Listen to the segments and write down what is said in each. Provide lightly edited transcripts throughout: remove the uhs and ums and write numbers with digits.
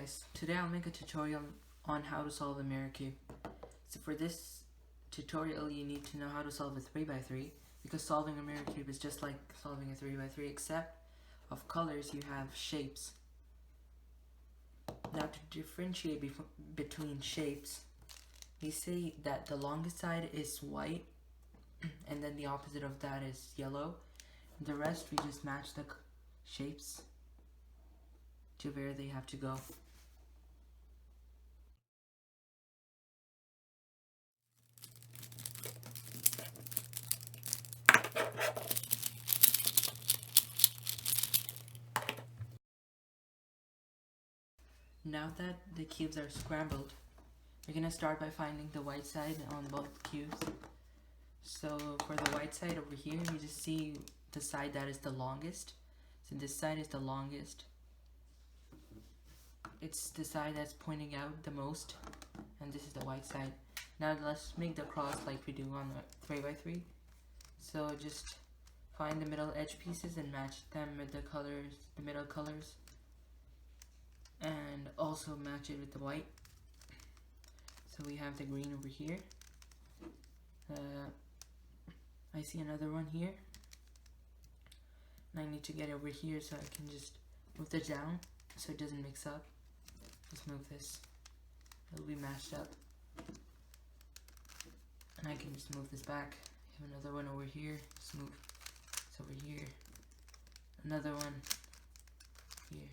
guys, today I'll make a tutorial on how to solve a mirror cube. So for this tutorial you need to know how to solve a 3x3 because solving a mirror cube is just like solving a 3x3 except of colors you have shapes. Now to differentiate between shapes, we say that the longest side is white and then the opposite of that is yellow. The rest we just match the shapes to where they have to go. Now that the cubes are scrambled, we're gonna start by finding the white side on both cubes. So for the white side over here, you just see the side that is the longest. So this side is the longest. It's the side that's pointing out the most, and this is the white side. Now let's make the cross like we do on the 3x3. So just find the middle edge pieces and match them with the colors, the middle colors, and also match it with the white. So we have the green over here. I see another one here, and I need to get over here so I can just move it down so it doesn't mix up. Just move this, it'll be matched up, and I can just move this back. I have another one over here, just move this over here, another one here.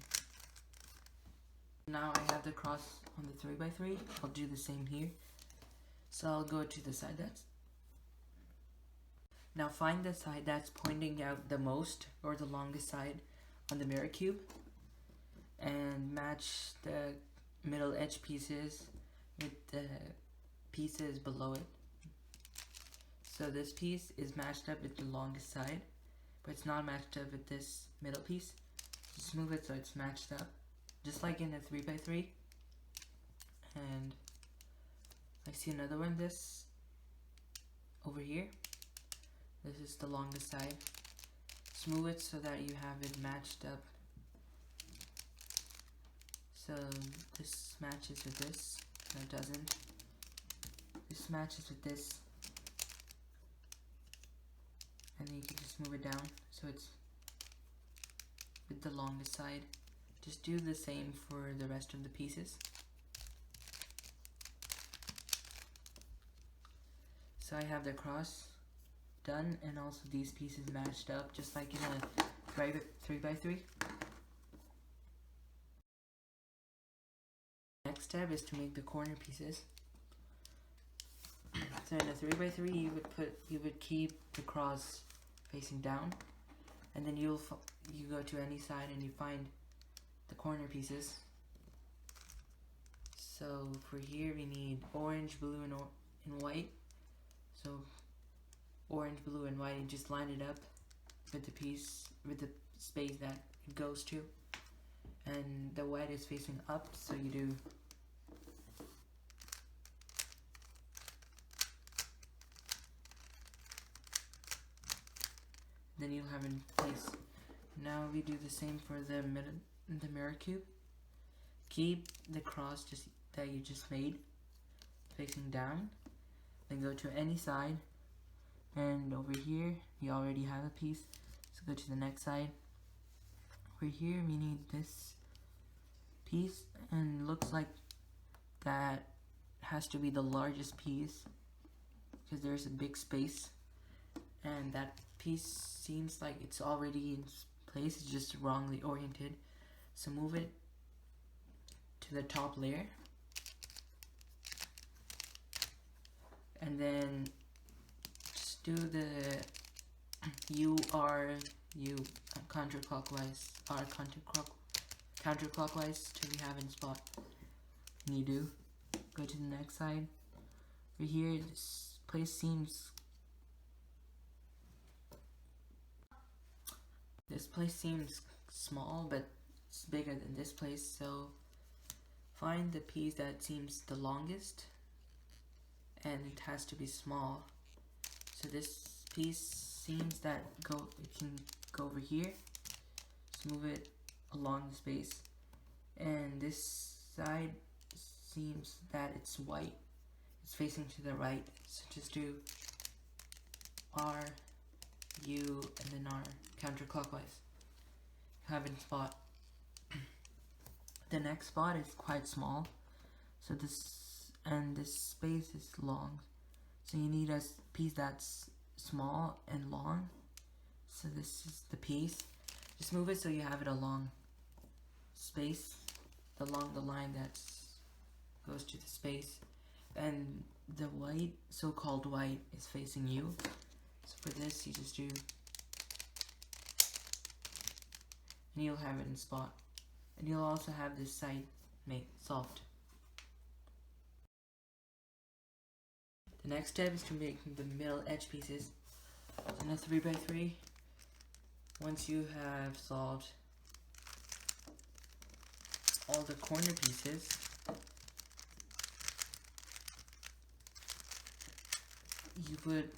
Now I have the cross on the 3x3, I'll do the same here. So I'll go to the side that's, now find the side that's pointing out the most or the longest side on the mirror cube and match the middle edge pieces with the pieces below it. So this piece is matched up with the longest side, but it's not matched up with this middle piece. Just move it so it's matched up, just like in a 3x3. And I see another one, this over here. This is the longest side. Smooth it so that you have it matched up. So this matches with this, no it doesn't. This matches with this. And then you can just move it down so it's with the longest side. Just do the same for the rest of the pieces. So I have the cross done and also these pieces matched up just like in a 3x3. Next step is to make the corner pieces. So in a 3x3 you would keep the cross facing down, and then you go to any side and you find the corner pieces. So for here we need orange, blue, and white. So orange, blue, and white, and just line it up with the piece, with the space that it goes to. And the white is facing up, so you do then you'll have it in place. Now we do the same for the mirror cube. Keep the cross that you just made facing down, then go to any side, and over here we already have a piece, so go to the next side. Over here we need this piece, and it looks like that has to be the largest piece because there's a big space, and that piece seems like it's already in place, it's just wrongly oriented. So move it to the top layer, and then just do the U counterclockwise, R counterclockwise till you have in spot. And you do go to the next side. Over here, this place seems small, but it's bigger than this place. So find the piece that seems the longest, and it has to be small. So this piece seems that it can go over here. Just move it along the space, and this side seems that it's white. It's facing to the right. So just do R, U, and then R counterclockwise. Haven't spot. The next spot is quite small. So this space is long. So you need a piece that's small and long. So this is the piece. Just move it so you have it along space, along the line that goes to the space. And the white, so-called white, is facing you. So for this, you just do, and you'll have it in spot. And you'll also have this side made soft. The next step is to make the middle edge pieces. So in a 3x3, once you have solved all the corner pieces, you would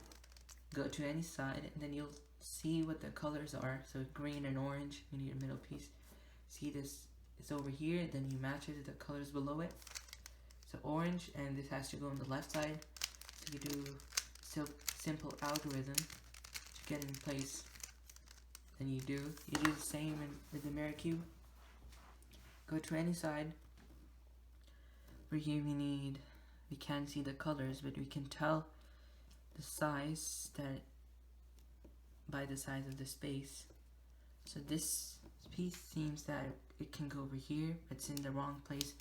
go to any side and then you'll see what the colors are. So green and orange, you need a middle piece. See this is over here, then you match it to the colors below it. So orange, and this has to go on the left side. So you do simple algorithm to get in place. Then you do the same with the mirror cube. Go to any side. For here we can't see the colors, but we can tell the size by the size of the space. So this piece seems that it can go over here. It's in the wrong place.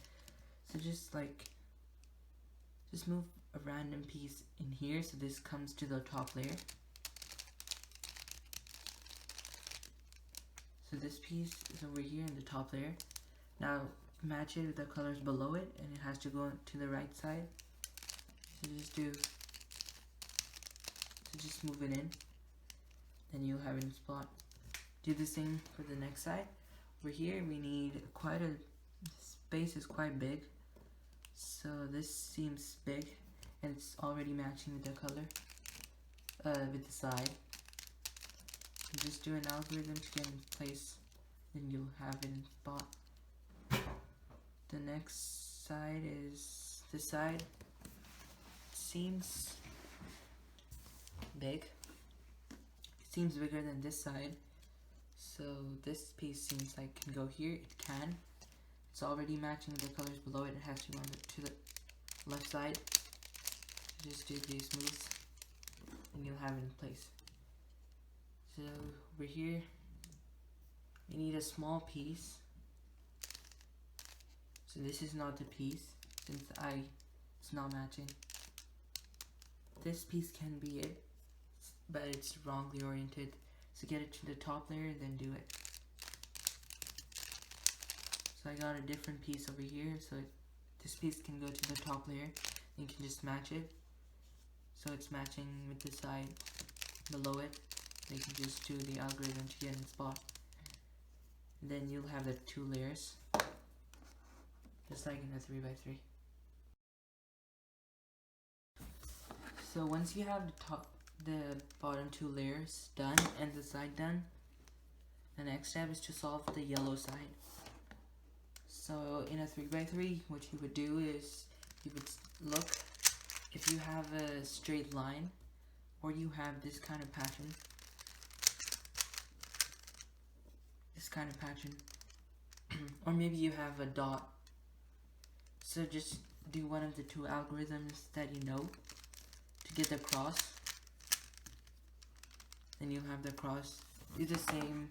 So just move a random piece in here so this comes to the top layer. So this piece is over here in the top layer. Now match it with the colors below it, and it has to go to the right side. So just move it in, then you'll have it in spot. Do the same for the next side. Over here we need space is quite big. So this seems big and it's already matching with the color, with the side. And just do an algorithm to get in place, then you'll have it in spot. The next side is this side. It seems big. It seems bigger than this side. So this piece seems like can go here. It can. It's already matching the colors below it. It has to go to the left side. So just do these moves and you'll have it in place. So over here we need a small piece. So this is not the piece since it's not matching. This piece can be it, but it's wrongly oriented. So get it to the top layer and then do it. So I got a different piece over here, so this piece can go to the top layer and you can just match it. So it's matching with the side below it. You can just do the algorithm to get in spot. And then you'll have the two layers, just like in a 3x3. So once you have the bottom two layers done and the side done, the next step is to solve the yellow side. So in a 3x3, what you would do is you would look if you have a straight line or you have this kind of pattern. Or maybe you have a dot. So just do one of the two algorithms that you know to get the cross. Then you'll have the cross. Do the same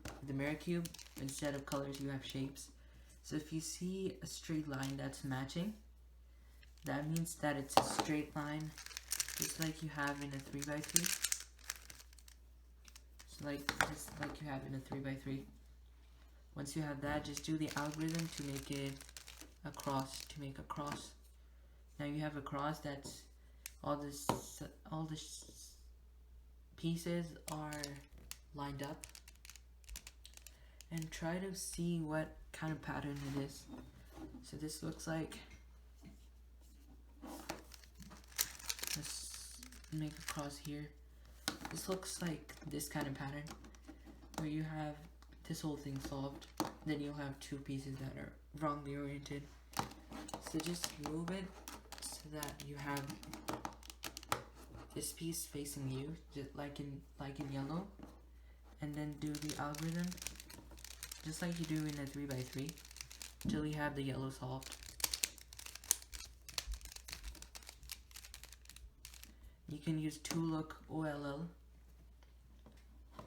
with the mirror cube. Instead of colors, you have shapes. So if you see a straight line that's matching, that means that it's a straight line, just like you have in a 3x3. So just like you have in a 3x3. Once you have that, just do the algorithm to make it a cross. Now you have a cross that's all the pieces are lined up, and try to see what kind of pattern it is. So this looks like, let's make a cross here. This looks like this kind of pattern where you have this whole thing solved, then you'll have two pieces that are wrongly oriented. So just move it so that you have this piece facing you, just like in yellow, and then do the algorithm just like you do in a 3x3 until you have the yellow solved. You can use ToolLook OLL,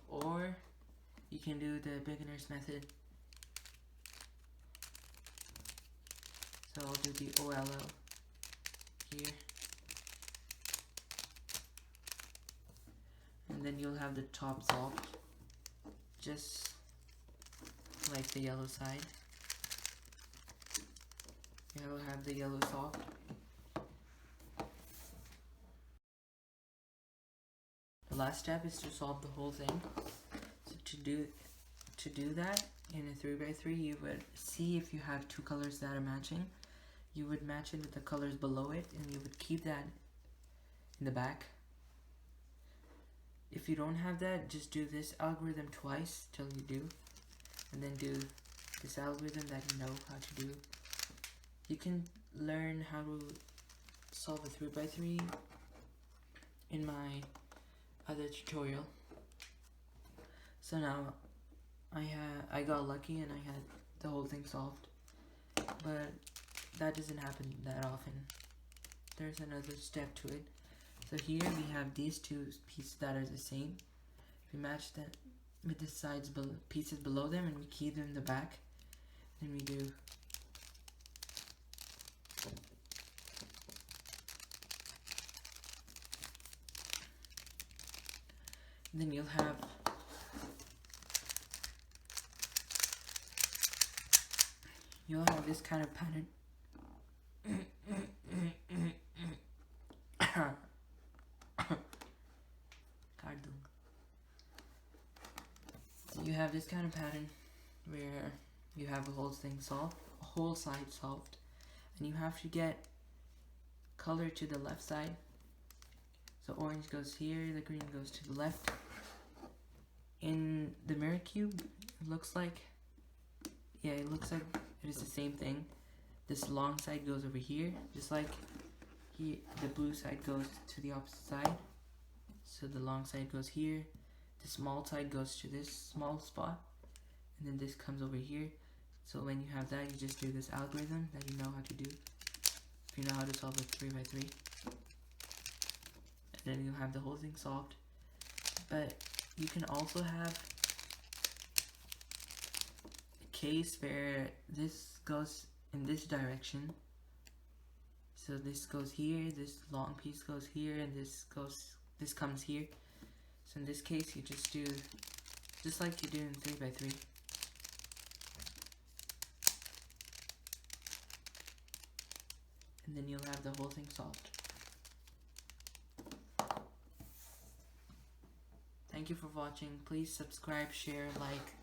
or you can do the beginner's method. So I'll do the OLL here. And then you'll have the top solved, just like the yellow side. You'll have the yellow solved. The last step is to solve the whole thing. So to do that in a 3x3, you would see if you have two colors that are matching. You would match it with the colors below it, and you would keep that in the back. If you don't have that, just do this algorithm twice till you do, and then do this algorithm that you know how to do. You can learn how to solve a 3x3 in my other tutorial. So now I got lucky and I had the whole thing solved, but that doesn't happen that often. There's another step to it. So here we have these two pieces that are the same. We match them with the sides pieces below them, and we key them in the back. Then we do then you'll have this kind of pattern. So you have this kind of pattern where you have the whole thing solved, a whole side solved, and you have to get color to the left side. So orange goes here, the green goes to the left. In the mirror cube, it looks like it is the same thing. This long side goes over here, just like here, the blue side goes to the opposite side. So the long side goes here, the small side goes to this small spot, and then this comes over here. So when you have that, you just do this algorithm that you know how to do, if you know how to solve a 3x3. And then you'll have the whole thing solved. But you can also have a case where this goes in this direction. So this goes here, this long piece goes here, and this comes here. So in this case, you just do just like you do in 3x3. And then you'll have the whole thing solved. Thank you for watching. Please subscribe, share, like.